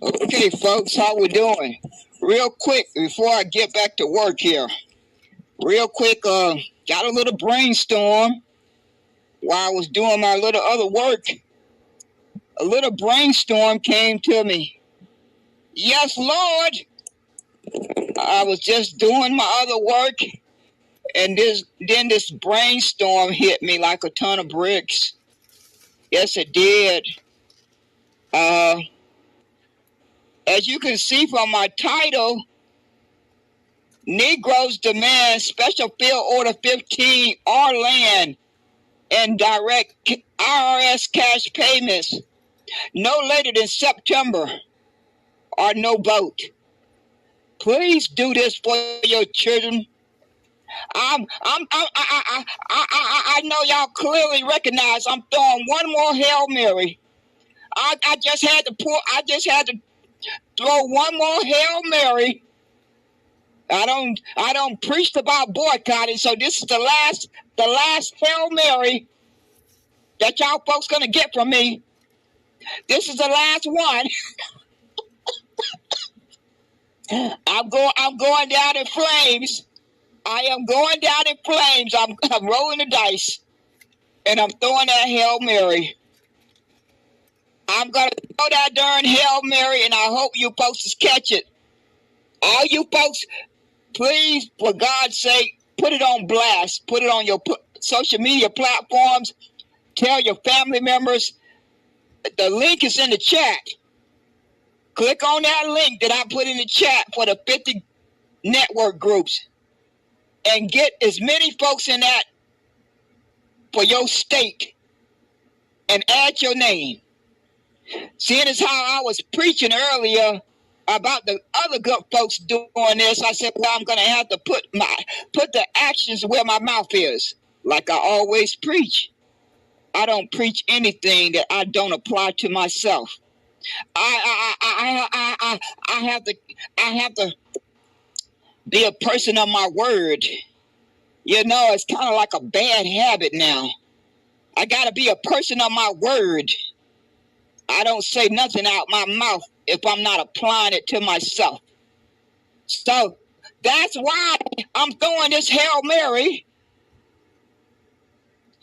Okay, folks, how we doing? Real quick, before I get back to work here, real quick, got a little brainstorm while I was doing my little other work. A little brainstorm came to me. Yes, Lord. I was just doing my other work, and then this brainstorm hit me like a ton of bricks. Yes, it did. As you can see from my title, Negroes demand special field order 15 or land and direct IRS cash payments no later than September or no vote. Please do this for your children. I know y'all clearly recognize I'm throwing one more Hail Mary. I just had to throw one more Hail Mary. I don't preach about boycotting, so this is the last Hail Mary that y'all folks gonna get from me. This is the last one. I'm going down in flames. I am going down in flames. I'm rolling the dice, and I'm throwing that Hail Mary. I'm gonna throw that darn Hail Mary, and I hope you folks catch it. All you folks, please, for God's sake, put it on blast. Put it on your social media platforms. Tell your family members. The link is in the chat. Click on that link that I put in the chat for the 50 network groups and get as many folks in that for your state and add your name. Seeing as how I was preaching earlier about the other good folks doing this, I said, well, I'm going to have to put the actions where my mouth is, like I always preach. I don't preach anything that I don't apply to myself. I have to be a person of my word. You know, it's kind of like a bad habit now. I got to be a person of my word. I don't say nothing out my mouth if I'm not applying it to myself. So that's why I'm throwing this Hail Mary.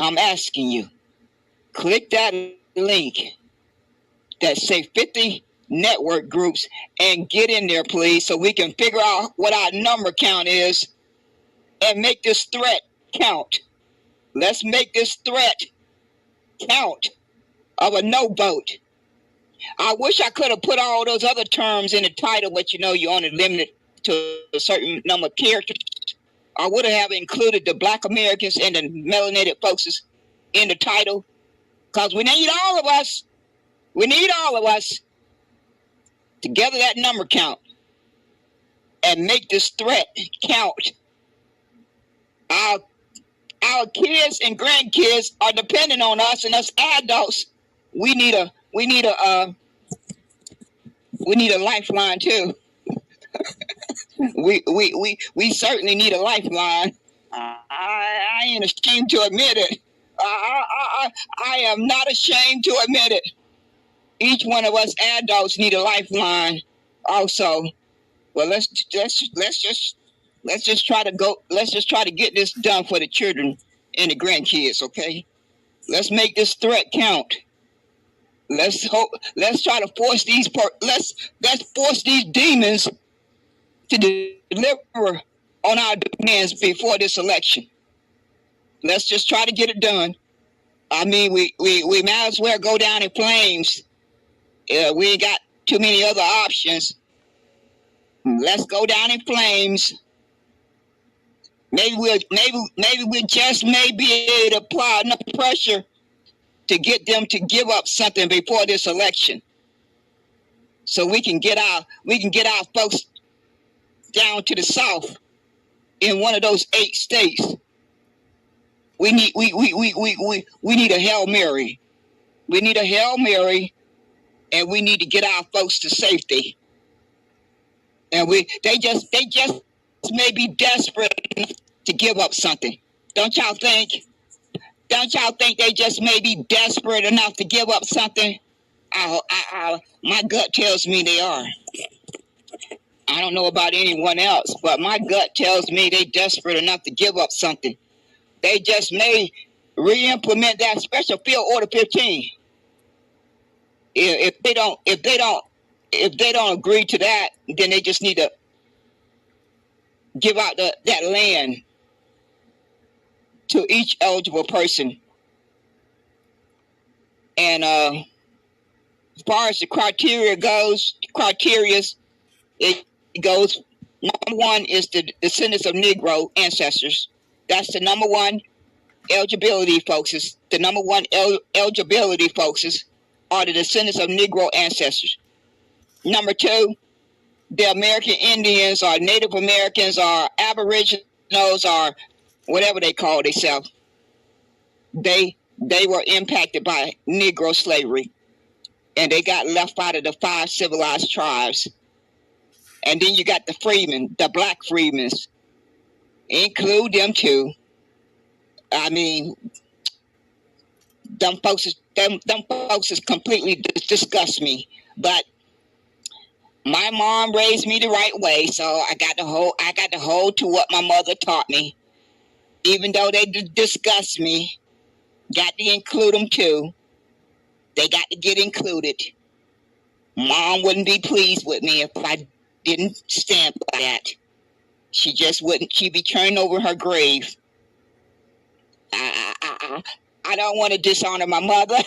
I'm asking you, click that link that say 50 network groups and get in there, please, so we can figure out what our number count is and make this threat count. Let's make this threat count of a no vote. I wish I could have put all those other terms in the title, but you know you're only limited to a certain number of characters. I would have included the Black Americans and the melanated folks in the title, because we need all of us. We need all of us to gather that number count and make this threat count. Our kids and grandkids are depending on us, and us adults, we need a lifeline too. we certainly need a lifeline. I ain't ashamed to admit it. I am not ashamed to admit it. Each one of us adults need a lifeline also. Well, let's just try to get this done for the children and the grandkids, okay? Let's make this threat count. Let's try to force let's force these demons to deliver on our demands before this election. Let's just try to get it done. I mean, we might as well go down in flames. We ain't got too many other options. Let's go down in flames. Maybe we just may be able to apply enough pressure to get them to give up something before this election, so we can get our folks down to the South in one of those 8 states. We need a Hail Mary. We need a Hail Mary, and we need to get our folks to safety. And they just may be desperate to give up something. Don't y'all think? Don't y'all think they just may be desperate enough to give up something? My gut tells me they are. I don't know about anyone else, but my gut tells me they desperate enough to give up something. They just may re-implement that special field order 15. If they don't agree to that, then they just need to give out that land to each eligible person. And as far as the criteria goes, it goes. Number one is the descendants of Negro ancestors. That's the number one eligibility focuses. The number one eligibility focuses are the descendants of Negro ancestors. Number two, the American Indians or Native Americans or Aboriginals or whatever they call themselves. They were impacted by Negro slavery, and they got left out of the 5 civilized tribes. And then you got the freedmen, the black freedmen. Include them too. I mean, them folks completely disgust me. But my mom raised me the right way, so I got to hold to what my mother taught me. Even though they disgust me, got to include them too. They got to get included. Mom wouldn't be pleased with me if I didn't stand by that. She just wouldn't. She'd be turning over her grave. I don't want to dishonor my mother.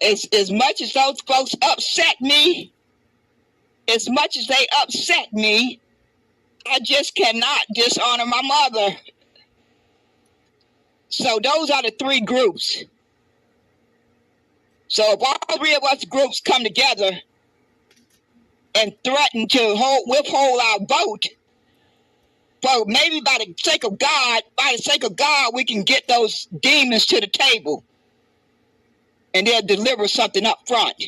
As much as those folks upset me, I just cannot dishonor my mother. So those are the 3 groups. So if all 3 of us groups come together and threaten to withhold our vote, well, maybe by the sake of God, we can get those demons to the table and they'll deliver something up front.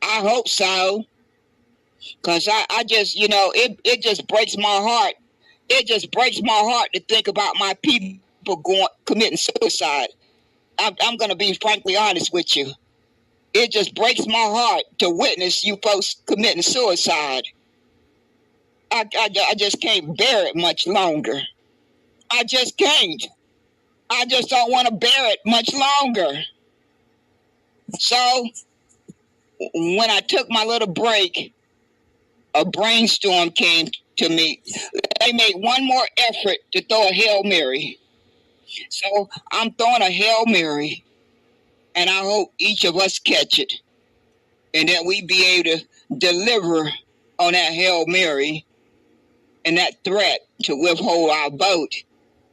I hope so. Because I just, it just breaks my heart. It just breaks my heart to think about my people committing suicide. I'm going to be frankly honest with you. It just breaks my heart to witness you folks committing suicide. I just can't bear it much longer. I just can't. I just don't want to bear it much longer. So when I took my little break, a brainstorm came to me. They made one more effort to throw a Hail Mary. So I'm throwing a Hail Mary, and I hope each of us catch it, and that we be able to deliver on that Hail Mary and that threat to withhold our vote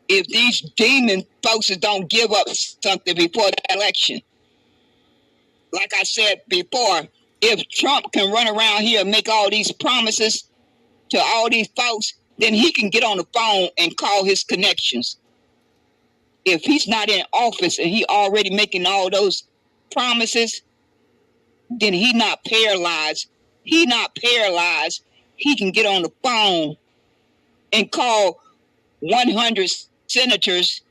if these demon folks don't give up something before the election. Like I said before, if Trump can run around here and make all these promises to all these folks, then he can get on the phone and call his connections. If he's not in office and he already making all those promises, then he not paralyzed. He can get on the phone and call 100 senators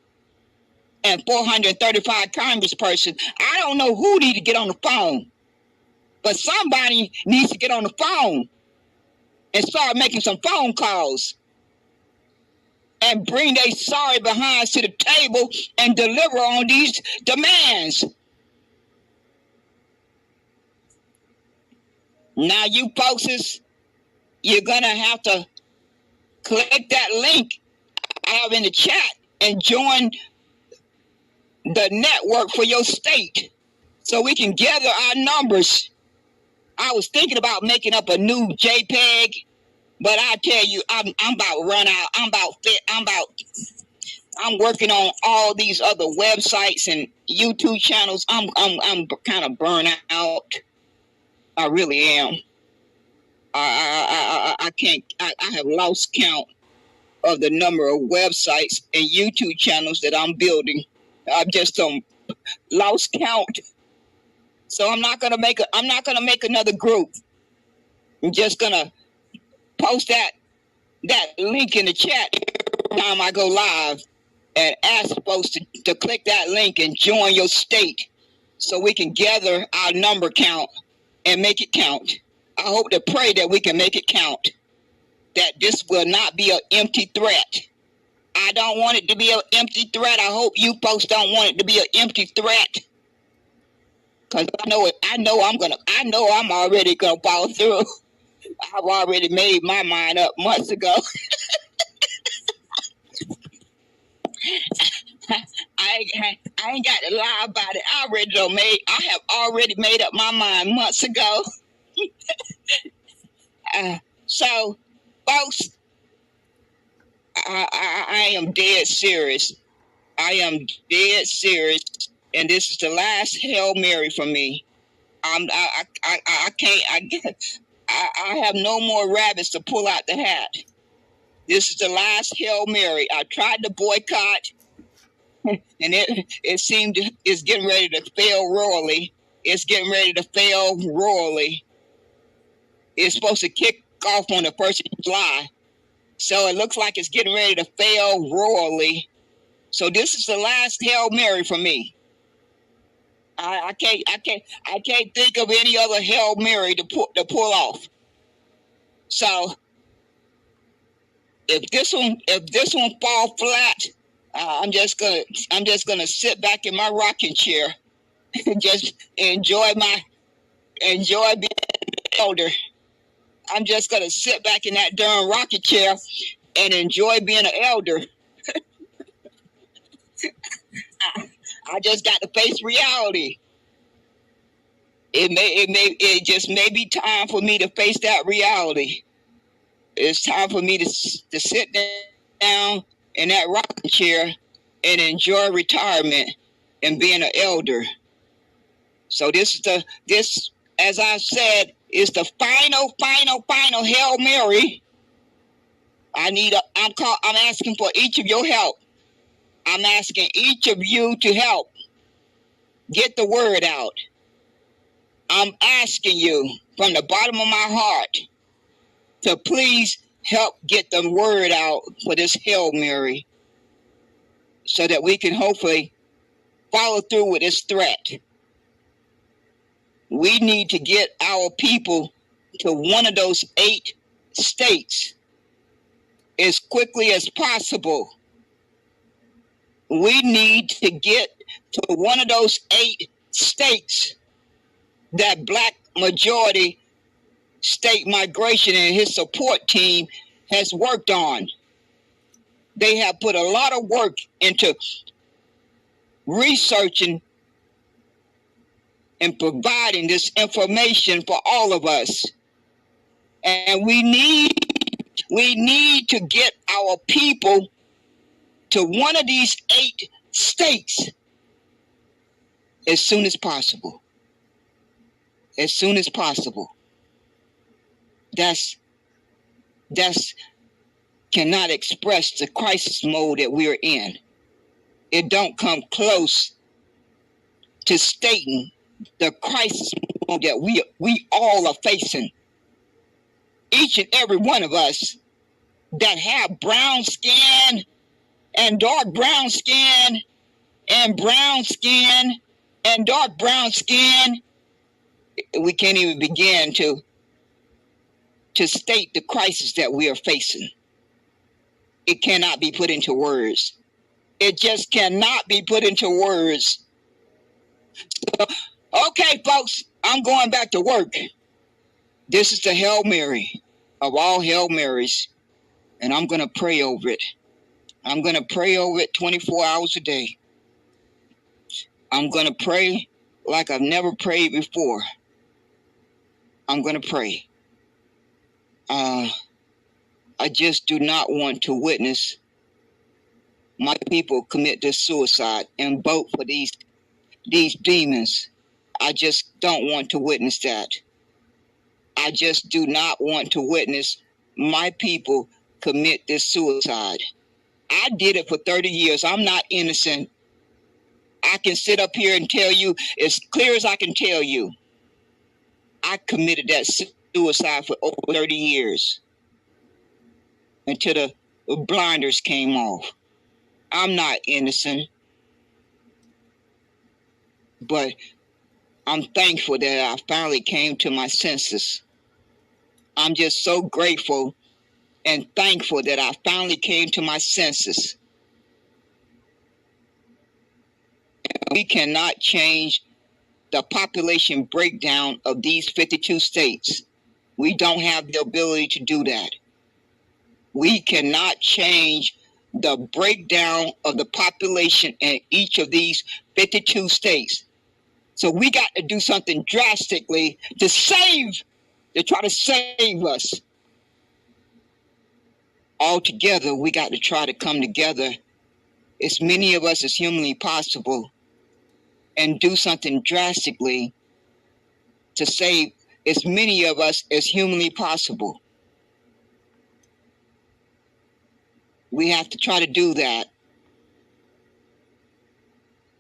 and 435 congresspersons. I don't know who need to get on the phone, but somebody needs to get on the phone and start making some phone calls and bring their sorry behinds to the table and deliver on these demands. Now you folks, you're going to have to click that link I have in the chat and join the network for your state so we can gather our numbers. I was thinking about making up a new JPEG, but I tell you, I'm about to run out. I'm working on all these other websites and YouTube channels. I'm kind of burnt out. I really am. I can't. I have lost count of the number of websites and YouTube channels that I'm building. I've just lost count. So I'm not gonna make another group. I'm just gonna post that link in the chat every time I go live. and ask folks to click that link and join your state so we can gather our number count and make it count. I hope to pray that we can make it count, that this will not be an empty threat. I don't want it to be an empty threat. I hope you folks don't want it to be an empty threat. Because I know I'm already gonna follow through. I've already made my mind up months ago. I ain't got to lie about it. I have already made up my mind months ago. So, folks, I am dead serious. I am dead serious, and this is the last Hail Mary for me. I have no more rabbits to pull out the hat. This is the last Hail Mary. I tried to boycott, and it seemed it's getting ready to fail royally. It's getting ready to fail royally. It's supposed to kick off on the 1st of July. So it looks like it's getting ready to fail royally. So this is the last Hail Mary for me. I can't think of any other Hail Mary to pull off. So if this one fall flat, I'm just gonna sit back in my rocking chair and just enjoy being an elder. I'm just gonna sit back in that darn rocking chair and enjoy being an elder. I just got to face reality. It just may be time for me to face that reality. It's time for me to sit down in that rocking chair and enjoy retirement and being an elder. So this, as I said, is the final Hail Mary. I'm asking for each of your help. I'm asking each of you to help get the word out. I'm asking you from the bottom of my heart to please help get the word out for this Hail Mary so that we can hopefully follow through with this threat. We need to get our people to one of those 8 states as quickly as possible. We need to get to one of those 8 states that Black majority state migration and his support team has worked on. They have put a lot of work into researching and providing this information for all of us. And we need to get our people to one of these 8 states as soon as possible. As soon as possible. That's cannot express the crisis mode that we're in. It don't come close to stating the crisis mode that we all are facing. Each and every one of us that have brown skin and dark brown skin and brown skin and dark brown skin, we can't even begin to state the crisis that we are facing. It cannot be put into words. It just cannot be put into words. So, okay, folks, I'm going back to work. This is the Hail Mary of all Hail Marys, and I'm going to pray over it. I'm going to pray over it 24 hours a day. I'm going to pray like I've never prayed before. I'm going to pray. I just do not want to witness my people commit this suicide and vote for these demons. I just don't want to witness that. I just do not want to witness my people commit this suicide. I did it for 30 years. I'm not innocent. I can sit up here and tell you as clear as I can tell you. I committed that suicide for over 30 years until the blinders came off. I'm not innocent, but I'm thankful that I finally came to my senses. I'm just so grateful and thankful that I finally came to my senses. We cannot change the population breakdown of these 52 states. We don't have the ability to do that. We cannot change the breakdown of the population in each of these 52 states. So we got to do something drastically to try to save us. All together, we got to try to come together, as many of us as humanly possible, and do something drastically to save as many of us as humanly possible. We have to try to do that.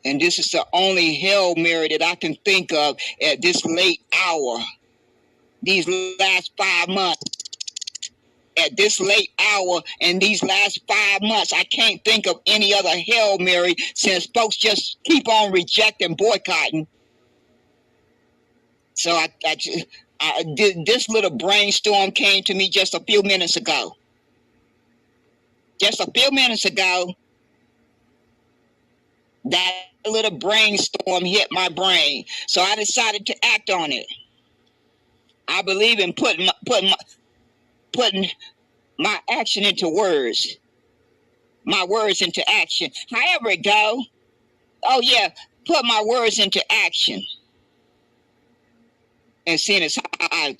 And this is the only Hail Mary that I can think of at this late hour, these last 5 months. At this late hour and these last 5 months, I can't think of any other Hail Mary since folks just keep on rejecting, boycotting. So this little brainstorm came to me just a few minutes ago. Just a few minutes ago, that little brainstorm hit my brain. So I decided to act on it. I believe in putting my action into words, my words into action. However it go, oh yeah, put my words into action. And seeing as I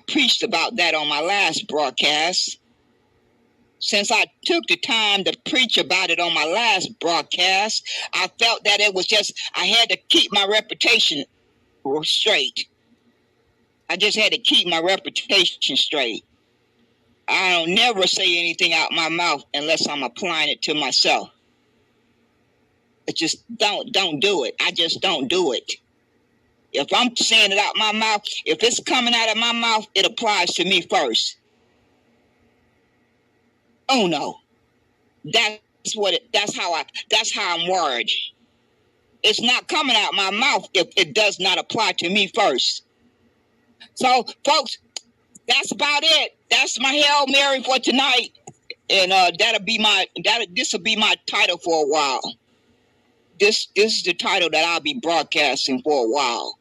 preached about that on my last broadcast, since I took the time to preach about it on my last broadcast, I felt that it was just, I had to keep my reputation straight. I just had to keep my reputation straight. I don't never say anything out my mouth unless I'm applying it to myself. It just don't do it. I just don't do it. If I'm saying it out my mouth, if it's coming out of my mouth, it applies to me first. Oh no. That's how I'm wired. It's not coming out my mouth if it does not apply to me first. So folks, that's about it. That's my Hail Mary for tonight. And this will be my title for a while. This is the title that I'll be broadcasting for a while.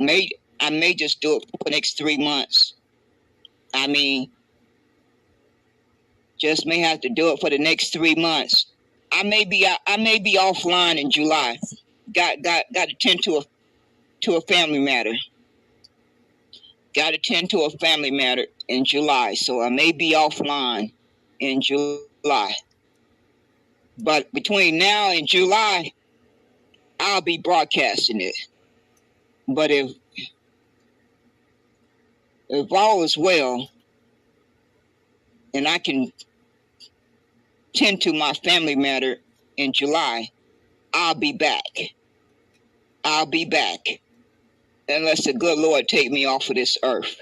I may just do it for the next 3 months. I mean, just may have to do it for the next 3 months. I may be offline in July. Got to tend to a family matter. Got to tend to a family matter in July, so I may be offline in July. But between now and July, I'll be broadcasting it. But if all is well, and I can tend to my family matter in July, I'll be back. I'll be back. Unless the good Lord take me off of this earth.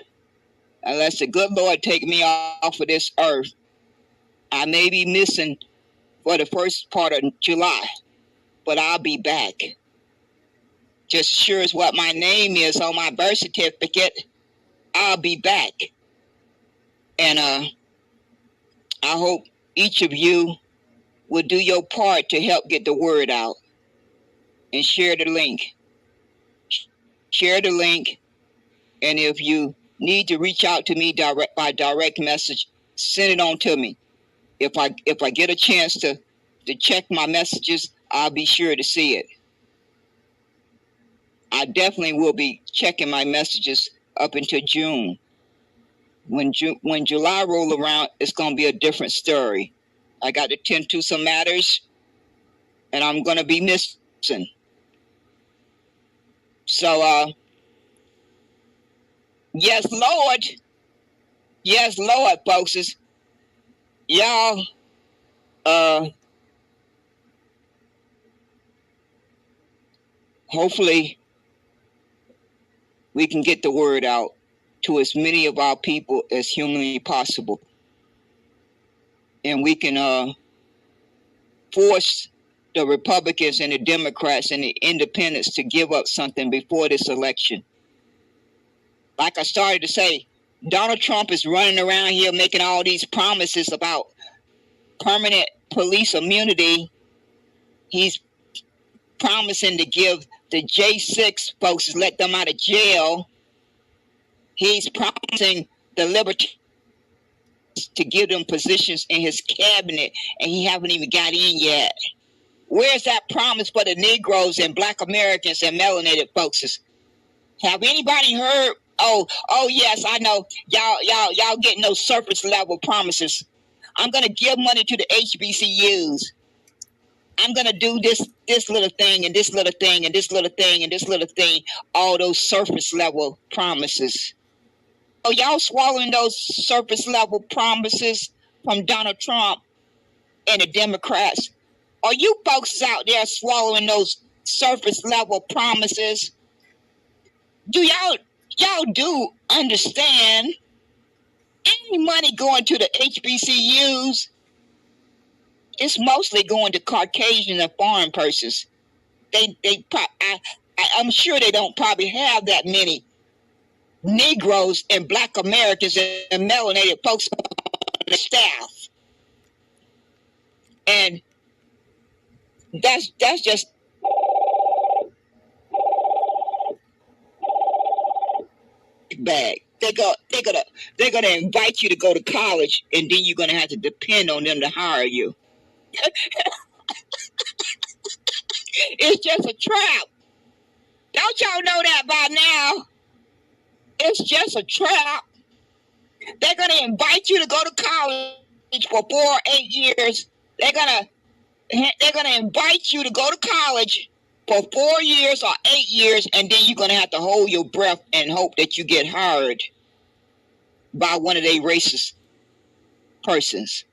Unless the good Lord take me off of this earth, I may be missing for the first part of July, but I'll be back. Just sure as what my name is on my birth certificate, I'll be back. And I hope each of you will do your part to help get the word out and share the link. Share the link, and if you need to reach out to me by direct message, send it on to me. If I get a chance to check my messages, I'll be sure to see it. I definitely will be checking my messages up until June. When July roll around, it's going to be a different story. I got to tend to some matters, and I'm going to be missing. So, yes, Lord. Yes, Lord, folks. Y'all, hopefully we can get the word out to as many of our people as humanly possible. And we can force the Republicans and the Democrats and the independents to give up something before this election. Like I started to say, Donald Trump is running around here making all these promises about permanent police immunity. He's promising to give the J6 folks, let them out of jail. He's promising the libertarians to give them positions in his cabinet, and he haven't even got in yet. Where's that promise for the Negroes and Black Americans and melanated folks? Have anybody heard? Oh yes, I know. Y'all getting those surface level promises. I'm gonna give money to the HBCUs. I'm gonna do this little thing and this little thing and this little thing and this little thing. All those surface level promises. Oh, y'all swallowing those surface level promises from Donald Trump and the Democrats? Are you folks out there swallowing those surface level promises? Do y'all do understand any money going to the HBCUs? It's mostly going to Caucasian and foreign persons. I'm sure they don't probably have that many Negroes and Black Americans and melanated folks on the staff. And that's just bag. They're gonna invite you to go to college, and then you're gonna have to depend on them to hire you. It's just a trap. Don't y'all know that by now? It's just a trap. They're gonna invite you to go to college for 4 or 8 years. They're gonna invite you to go to college for 4 years or 8 years, and then you're gonna have to hold your breath and hope that you get hired by one of their racist persons.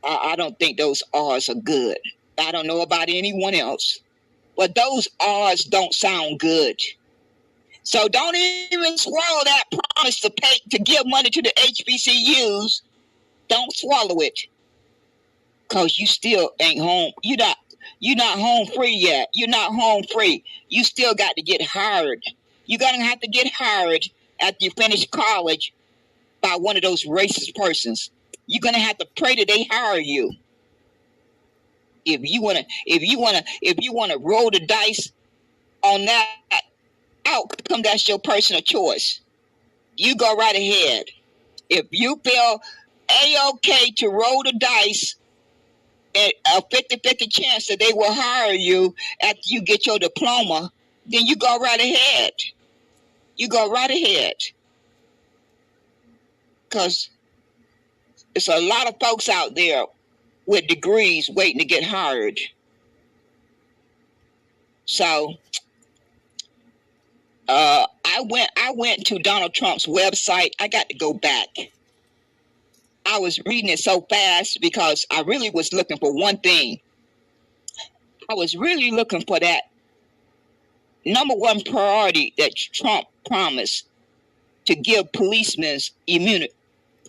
I don't think those odds are good. I don't know about anyone else, but those odds don't sound good. So don't even swallow that promise to give money to the HBCUs. Don't swallow it, cause you still ain't home. You're not home free yet. You're not home free. You still got to get hired. You're gonna have to get hired after you finish college by one of those racist persons. You're gonna have to pray that they hire you. If you wanna roll the dice on that outcome, that's your personal choice. You go right ahead. If you feel A-okay to roll the dice at a 50-50 chance that they will hire you after you get your diploma, then you go right ahead. You go right ahead. Because there's a lot of folks out there with degrees waiting to get hired. So I went to Donald Trump's website. I got to go back. I was reading it so fast because I really was looking for one thing. I was really looking for that number one priority that Trump promised, to give policemen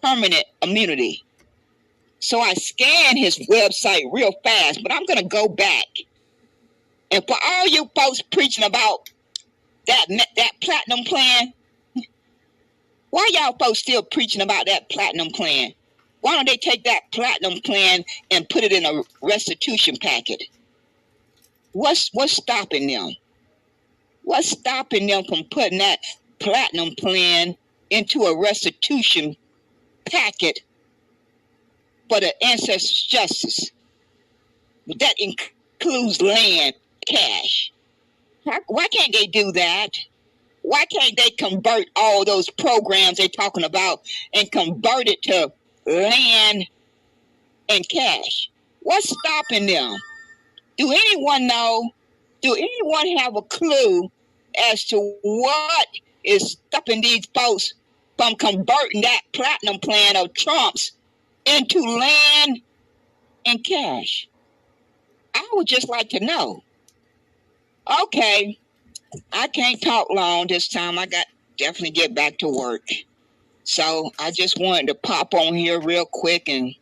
permanent immunity. So I scanned his website real fast, but I'm going to go back. And for all you folks preaching about that platinum plan, why y'all folks still preaching about that platinum plan? Why don't they take that platinum plan and put it in a restitution packet? What's stopping them? What's stopping them from putting that platinum plan into a restitution packet for the ancestors' justice? That includes land, cash. Why can't they do that? Why can't they convert all those programs they're talking about and convert it to land and cash? What's stopping them? Do anyone know? Do anyone have a clue as to what is stopping these folks from converting that platinum plan of Trump's into land and cash? I would just like to know. Okay, I can't talk long this time. I got definitely get back to work. So I just wanted to pop on here real quick and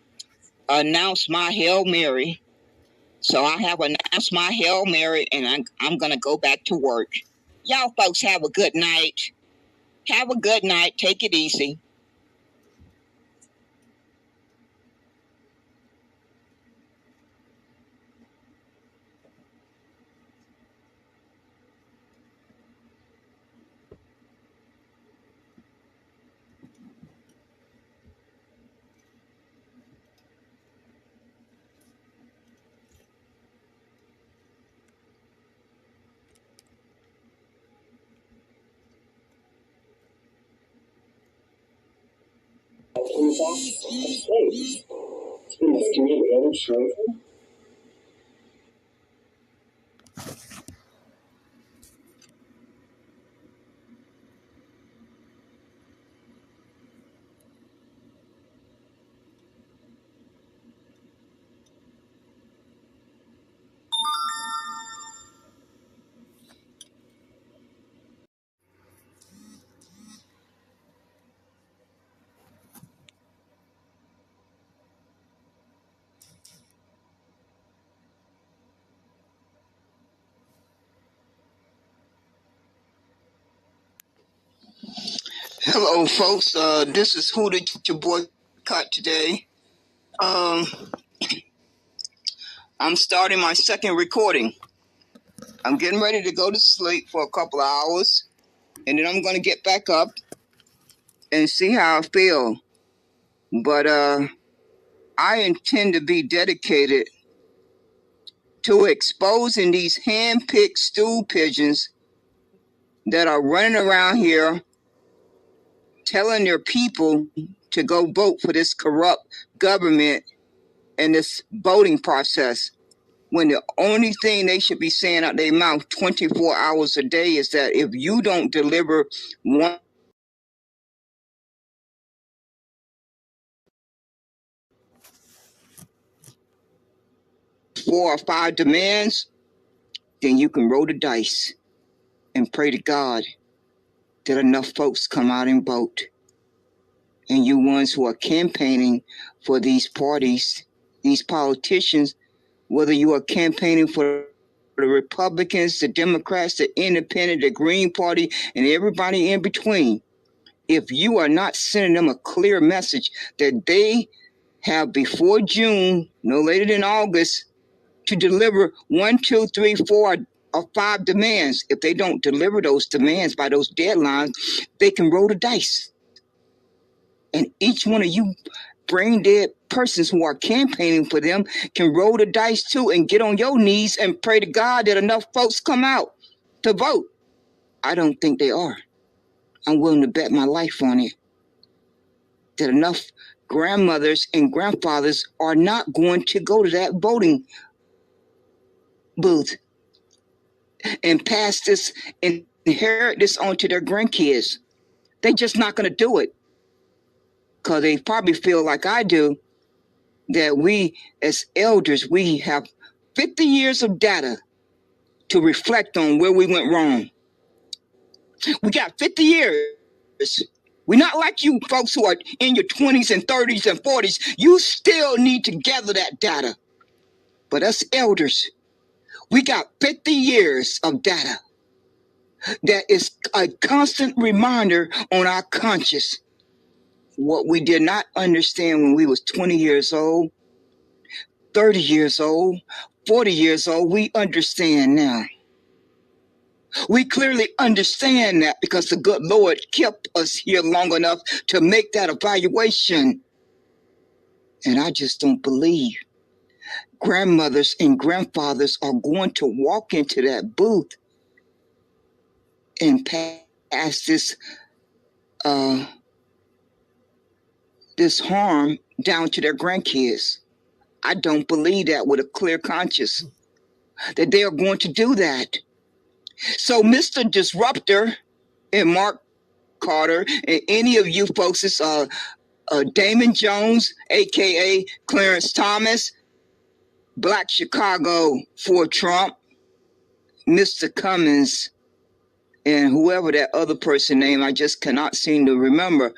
announce my Hail Mary. So I have announced my Hail Mary, and I'm going to go back to work. Y'all folks have a good night. Have a good night. Take it easy. Hello, folks. This is Who Did Your Boycott today. I'm starting my second recording. I'm getting ready to go to sleep for a couple of hours, and then I'm going to get back up and see how I feel. But I intend to be dedicated to exposing these hand-picked stool pigeons that are running around here telling their people to go vote for this corrupt government and this voting process, when the only thing they should be saying out their mouth 24 hours a day is that if you don't deliver 4 or 5 demands, then you can roll the dice and pray to God that enough folks come out and vote. And you ones who are campaigning for these parties, these politicians, whether you are campaigning for the Republicans, the Democrats, the Independent, the Green Party, and everybody in between, if you are not sending them a clear message that they have before June, no later than August, to deliver 1, 2, 3, 4, or 5 demands. If they don't deliver those demands by those deadlines, they can roll the dice. And each one of you brain dead persons who are campaigning for them can roll the dice too and get on your knees and pray to God that enough folks come out to vote. I don't think they are. I'm willing to bet my life on it that enough grandmothers and grandfathers are not going to go to that voting booth and pass this and inherit this on to their grandkids. They're just not going to do it because they probably feel like I do, that we as elders, we have 50 years of data to reflect on where we went wrong. We got 50 years. We're not like you folks who are in your 20s and 30s and 40s. You still need to gather that data. But us elders, we got 50 years of data that is a constant reminder on our conscience. What we did not understand when we was 20 years old, 30 years old, 40 years old, we understand now. We clearly understand that because the good Lord kept us here long enough to make that evaluation. And I just don't believe grandmothers and grandfathers are going to walk into that booth and pass this harm down to their grandkids. I don't believe that with a clear conscience, that they are going to do that. So Mr. Disruptor and Mark Carter and any of you folks, Damon Jones, a.k.a. Clarence Thomas, Black Chicago for Trump, Mr. Cummins, and whoever that other person name, I just cannot seem to remember,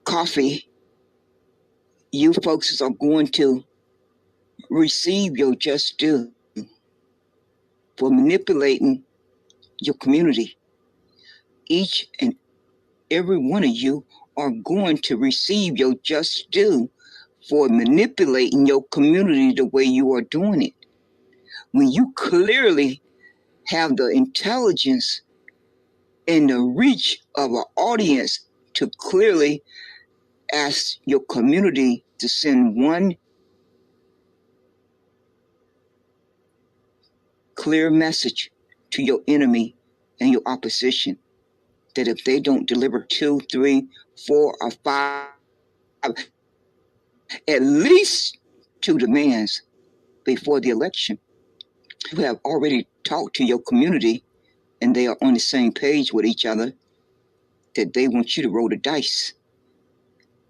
Coffee, you folks are going to receive your just due for manipulating your community. Each and every one of you are going to receive your just due for manipulating your community the way you are doing it. When you clearly have the intelligence and the reach of an audience to clearly ask your community to send one clear message to your enemy and your opposition, that if they don't deliver 2, 3, 4, or 5, at least 2 demands before the election, you have already talked to your community and they are on the same page with each other, that they want you to roll the dice.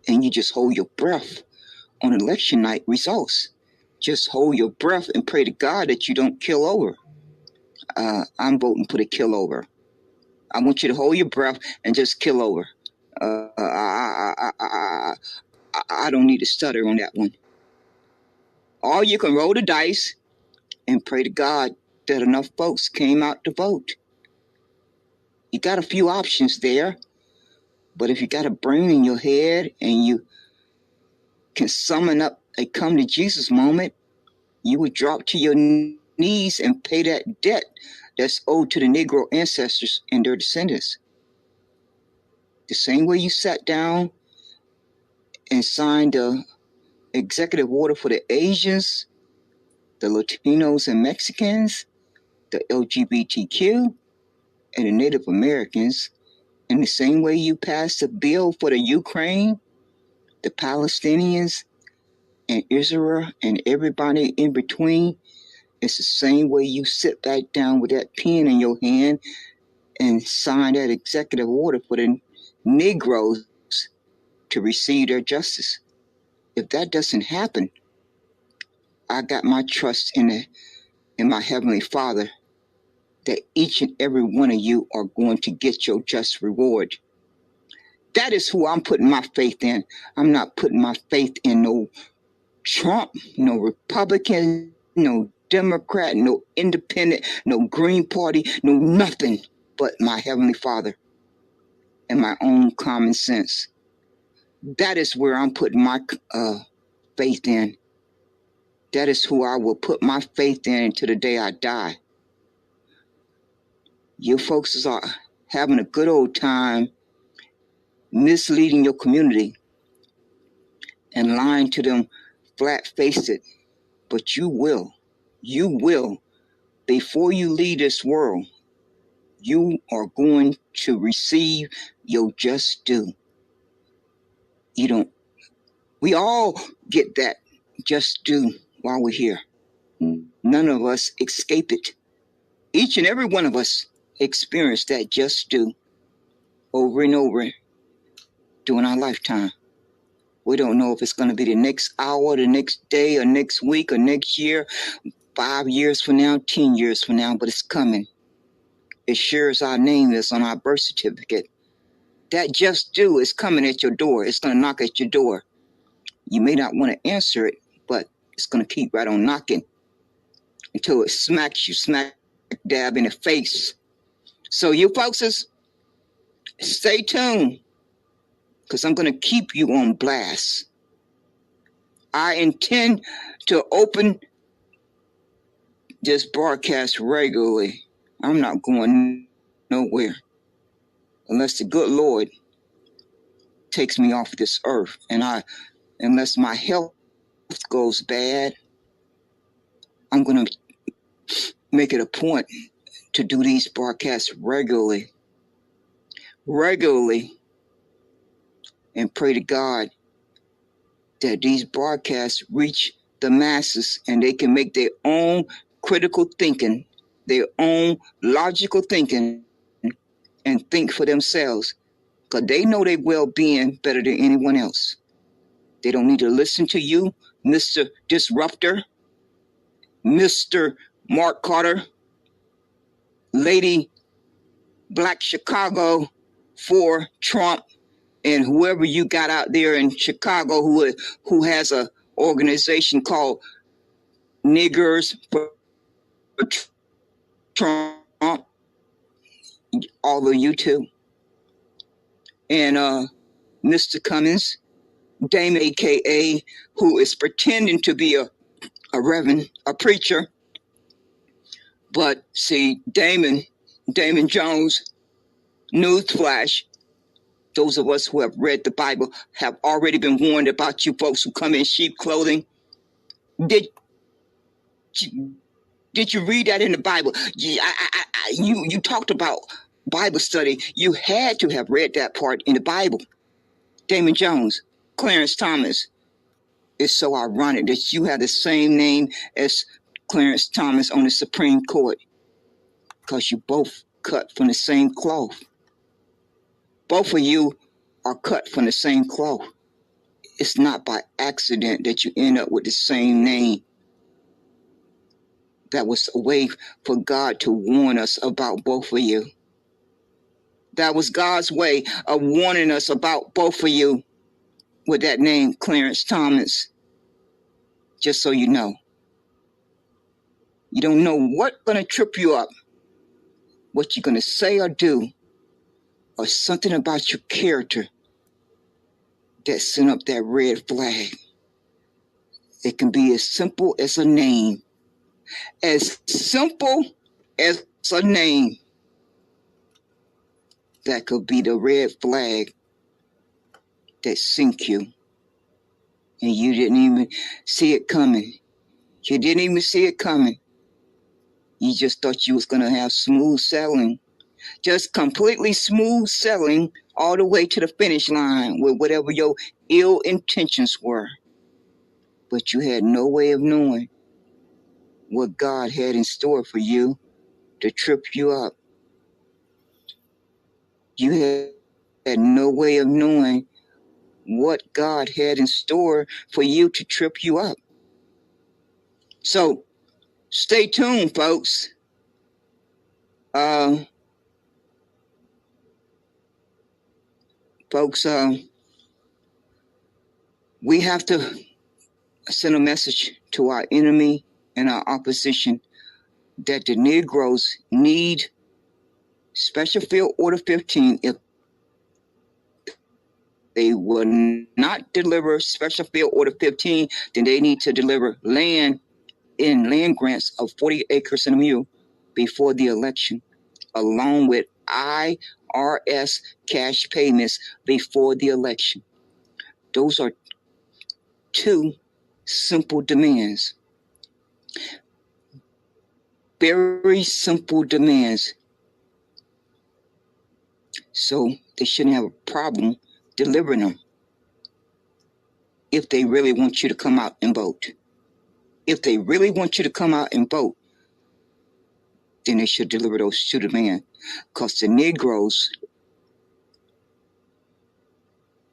And you just hold your breath on election night results. Just hold your breath and pray to God that you don't kill over. I'm voting for the kill over. I want you to hold your breath and just kill over. I don't need to stutter on that one. Or you can roll the dice and pray to God that enough folks came out to vote. You got a few options there, but if you got a brain in your head and you can summon up a come to Jesus moment, you would drop to your knees and pay that debt that's owed to the Negro ancestors and their descendants. The same way you sat down and signed the executive order for the Asians, the Latinos and Mexicans, the LGBTQ, and the Native Americans, in the same way you passed a bill for the Ukraine, the Palestinians, and Israel, and everybody in between, it's the same way you sit back down with that pen in your hand and sign that executive order for the Negroes to receive their justice. If that doesn't happen, I got my trust in my Heavenly Father that each and every one of you are going to get your just reward. That is who I'm putting my faith in. I'm not putting my faith in no Trump, no Republican, no Democrat, no Independent, no Green Party, no nothing but my Heavenly Father and my own common sense. That is where I'm putting my faith in. That is who I will put my faith in until the day I die. You folks are having a good old time misleading your community and lying to them flat-faced, but you will, before you leave this world, you are going to receive your just due. We all get that just due while we're here. None of us escape it. Each and every one of us experience that just due over and over during our lifetime. We don't know if it's going to be the next hour, the next day, or next week, or next year, 5 years from now, 10 years from now, but it's coming. As sure as our name is on our birth certificate, that just due is coming at your door. It's going to knock at your door. You may not want to answer it, but it's going to keep right on knocking until it smacks you smack dab in the face. So you folks, stay tuned, because I'm going to keep you on blast. I intend to open this broadcast regularly. I'm not going nowhere unless the good Lord takes me off this earth, and unless my health goes bad, I'm going to make it a point to do these broadcasts regularly, and pray to God that these broadcasts reach the masses and they can make their own critical thinking, their own logical thinking, and think for themselves, because they know their well-being better than anyone else. They don't need to listen to you, Mr. Disruptor, Mr. Mark Carter, Lady Black Chicago for Trump, and whoever you got out there in Chicago who has a organization called niggers for Trump, all of you too. And Mr. Cummings, Damon, AKA, who is pretending to be a reverend, a preacher. But see, Damon Jones, newsflash, those of us who have read the Bible have already been warned about you folks who come in sheep clothing. Did you read that in the Bible? You talked about Bible study. You had to have read that part in the Bible. Damon Jones, Clarence Thomas. It's so ironic that you have the same name as Clarence Thomas on the Supreme Court, because you both cut from the same cloth. Both of you are cut from the same cloth. It's not by accident that you end up with the same name. That was a way for God to warn us about both of you. That was God's way of warning us about both of you with that name, Clarence Thomas. Just so you know. You don't know what's going to trip you up, what you're going to say or do, or something about your character that sent up that red flag. It can be as simple as a name. As simple as a name. That could be the red flag that sink you. And you didn't even see it coming. You didn't even see it coming. You just thought you was going to have smooth sailing. Just completely smooth sailing all the way to the finish line with whatever your ill intentions were. But you had no way of knowing what God had in store for you to trip you up. You had no way of knowing what God had in store for you to trip you up. So stay tuned, folks. We have to send a message to our enemy and our opposition that the Negroes need Special Field Order 15. If they will not deliver Special Field Order 15, then they need to deliver land grants of 40 acres and a mule before the election, along with IRS cash payments before the election. Those are two simple demands. Very simple demands. So they shouldn't have a problem delivering them if they really want you to come out and vote. If they really want you to come out and vote, then they should deliver those two demands. Because the Negroes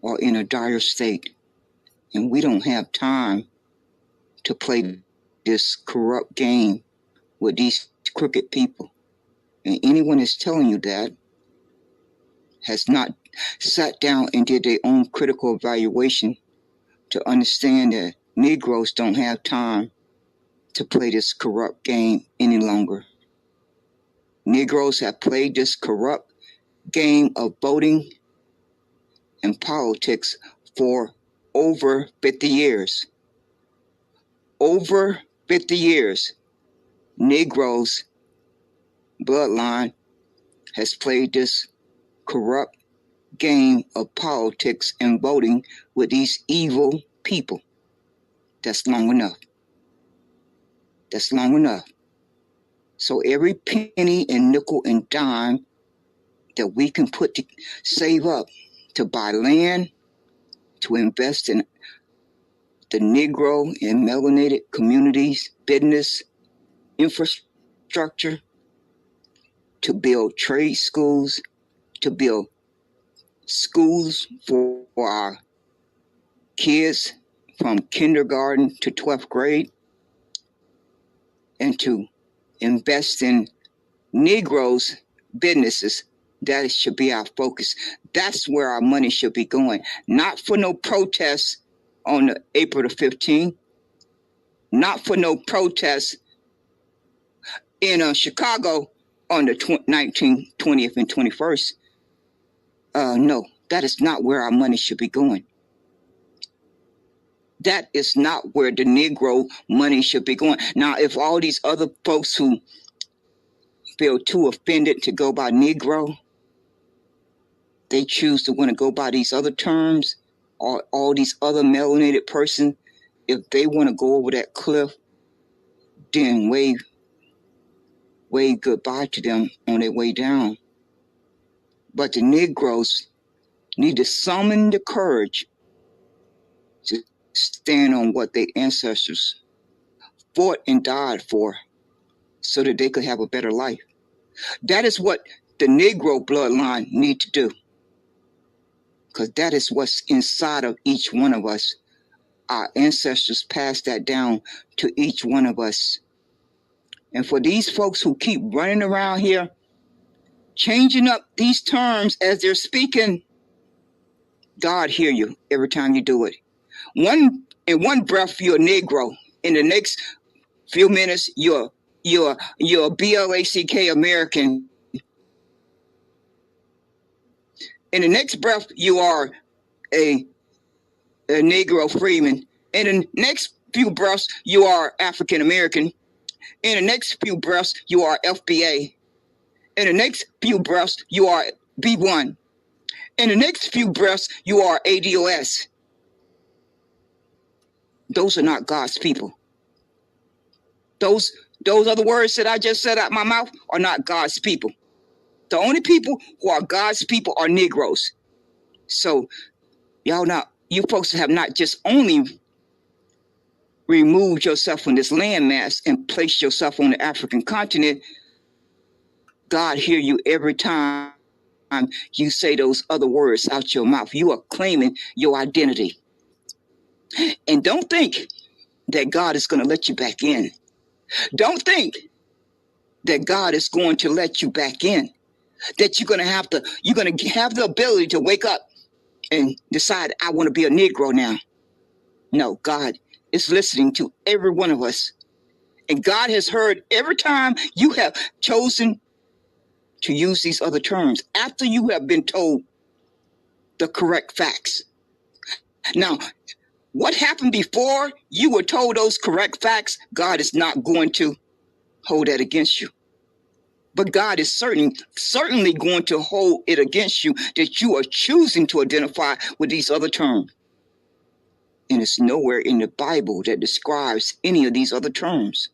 are in a dire state, and we don't have time to play this corrupt game with these crooked people. And anyone that's telling you that has not sat down and did their own critical evaluation to understand that Negroes don't have time to play this corrupt game any longer. Negroes have played this corrupt game of voting and politics for over 50 years. Over 50 years, Negroes' bloodline has played this corrupt game of politics and voting with these evil people. That's long enough. That's long enough. So every penny and nickel and dime that we can put to save up to buy land, to invest in the Negro and melanated communities, business, infrastructure, to build trade schools, to build schools for our kids from kindergarten to 12th grade, and to invest in Negroes' businesses. That should be our focus. That's where our money should be going. Not for no protests on April the 15th. not for no protests in Chicago on the 19th, 20th, and 21st. No, that is not where our money should be going. That is not where the Negro money should be going. Now, if all these other folks who feel too offended to go by Negro, they choose to want to go by these other terms, or all these other melanated persons, if they want to go over that cliff, then wave goodbye to them on their way down. But the Negroes need to summon the courage to stand on what their ancestors fought and died for so that they could have a better life. That is what the Negro bloodline need to do, because that is what's inside of each one of us. Our ancestors passed that down to each one of us. And for these folks who keep running around here, changing up these terms as they're speaking, God hear you every time you do it. In one breath, you're a Negro. In the next few minutes, you're a Blk American. In the next breath, you are a Negro Freedman. In the next few breaths, you are African American. In the next few breaths, you are FBA. In the next few breaths, you are B1. In the next few breaths, you are ADOS. Those are not God's people. Those other words that I just said out my mouth are not God's people. The only people who are God's people are Negroes. So you folks have not just only removed yourself from this landmass and placed yourself on the African continent. God hear you every time you say those other words out your mouth. You are claiming your identity. And don't think that God is going to let you back in. Don't think that God is going to let you back in. That you're going to have the ability to wake up and decide, I want to be a Negro now. No, God is listening to every one of us. And God has heard every time you have chosen to use these other terms after you have been told the correct facts. Now, what happened before you were told those correct facts, God is not going to hold that against you. But God is certainly going to hold it against you that you are choosing to identify with these other terms. And it's nowhere in the Bible that describes any of these other terms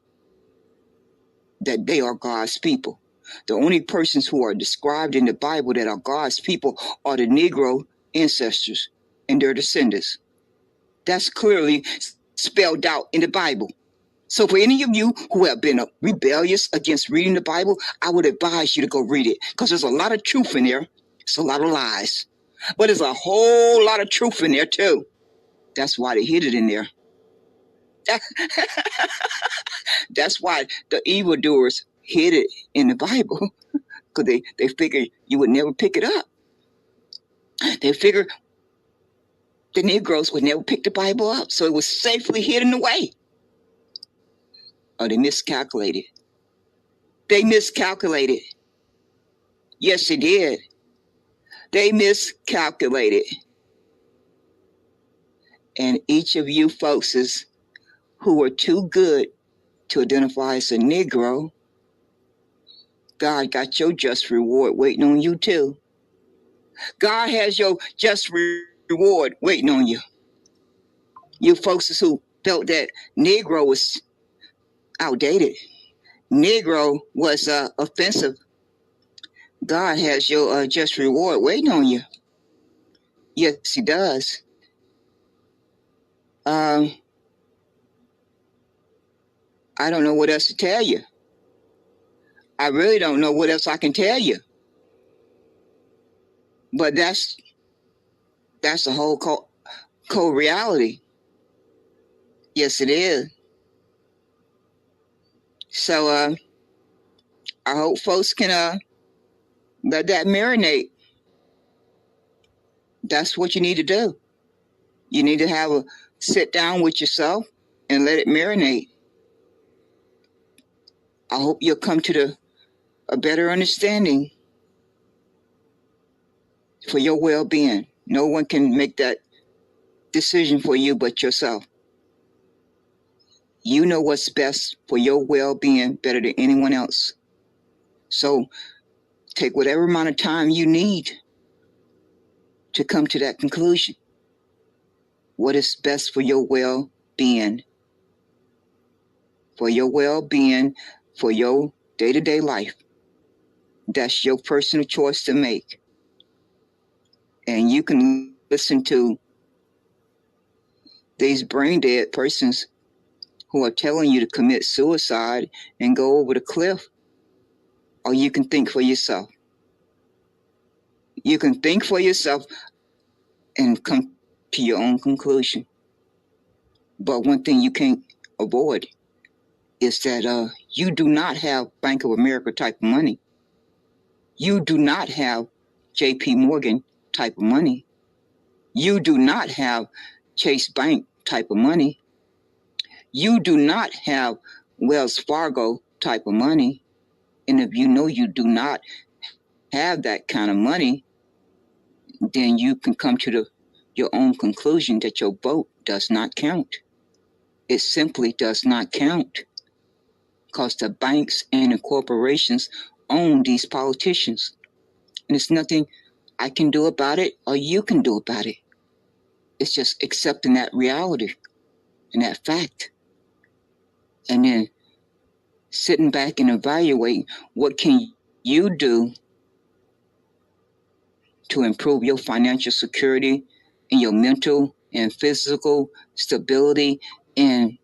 that they are God's people. The only persons who are described in the Bible that are God's people are the Negro ancestors and their descendants. That's clearly spelled out in the Bible. So for any of you who have been rebellious against reading the Bible, I would advise you to go read it, because there's a lot of truth in there. It's a lot of lies. But there's a whole lot of truth in there too. That's why they hid it in there. That's why the evildoers hid it in the Bible, because they figured you would never pick it up. They figured the Negroes would never pick the Bible up, so it was safely hidden away. Oh, they miscalculated. They miscalculated. Yes, they did. They miscalculated. And each of you folks who are too good to identify as a Negro, God got your just reward waiting on you too. God has your just reward waiting on you. You folks who felt that Negro was outdated, Negro was offensive, God has your just reward waiting on you. Yes, he does. I don't know what else to tell you. I really don't know what else I can tell you. But that's the whole cold reality. Yes, it is. So I hope folks can let that marinate. That's what you need to do. You need to have a sit down with yourself and let it marinate. I hope you'll come to a better understanding for your well-being. No one can make that decision for you but yourself. You know what's best for your well-being better than anyone else. So take whatever amount of time you need to come to that conclusion. What is best for your well-being? For your well-being, for your day-to-day life. That's your personal choice to make. And you can listen to these brain-dead persons who are telling you to commit suicide and go over the cliff, or you can think for yourself. You can think for yourself and come to your own conclusion. But one thing you can't avoid is that you do not have Bank of America type of money. You do not have JP Morgan type of money. You do not have Chase Bank type of money. You do not have Wells Fargo type of money. And if you know you do not have that kind of money, then you can come to your own conclusion that your vote does not count. It simply does not count because the banks and the corporations own these politicians. And there's nothing I can do about it or you can do about it. It's just accepting that reality and that fact. And then sitting back and evaluating what can you do to improve your financial security and your mental and physical stability and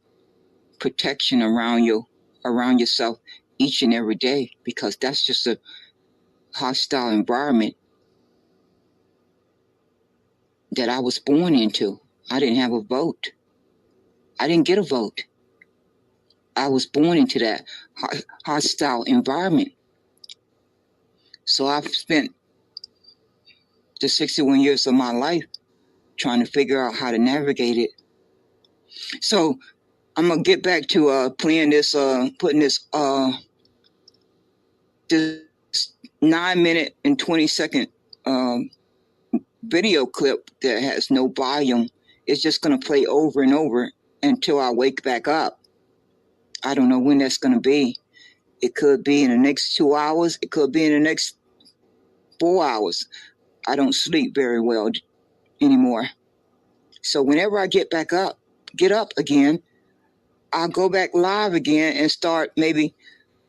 protection around yourself each and every day, because that's just a hostile environment that I was born into. I didn't have a vote. I didn't get a vote. I was born into that hostile environment. So I've spent the 61 years of my life trying to figure out how to navigate it. So I'm gonna get back to playing this, putting this 9-minute and 20-second video clip that has no volume. It's just gonna play over and over until I wake back up. I don't know when that's gonna be. It could be in the next 2 hours. It could be in the next 4 hours. I don't sleep very well anymore. So whenever I get up again, I'll go back live again and start maybe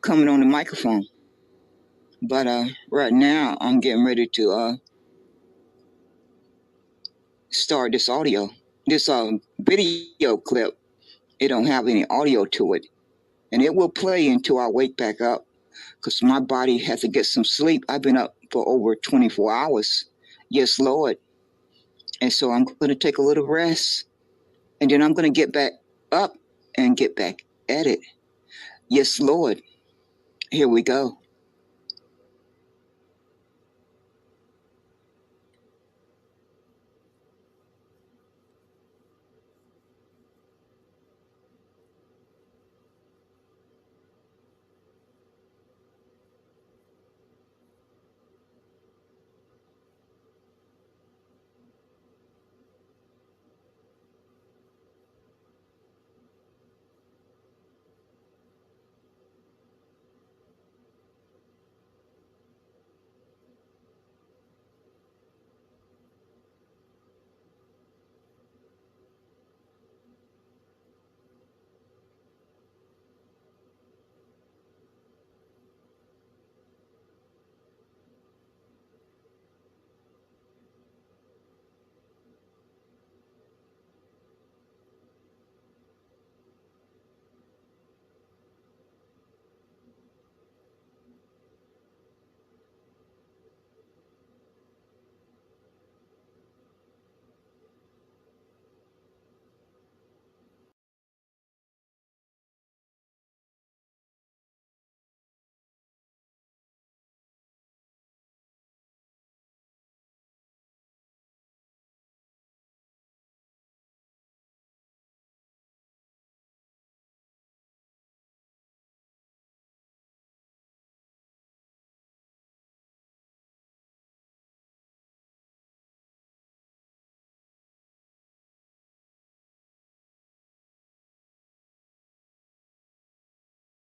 coming on the microphone. But right now I'm getting ready to start this video clip. It don't have any audio to it. And it will play until I wake back up, because my body has to get some sleep. I've been up for over 24 hours. Yes, Lord. And so I'm going to take a little rest. And then I'm going to get back up and get back at it. Yes, Lord. Here we go.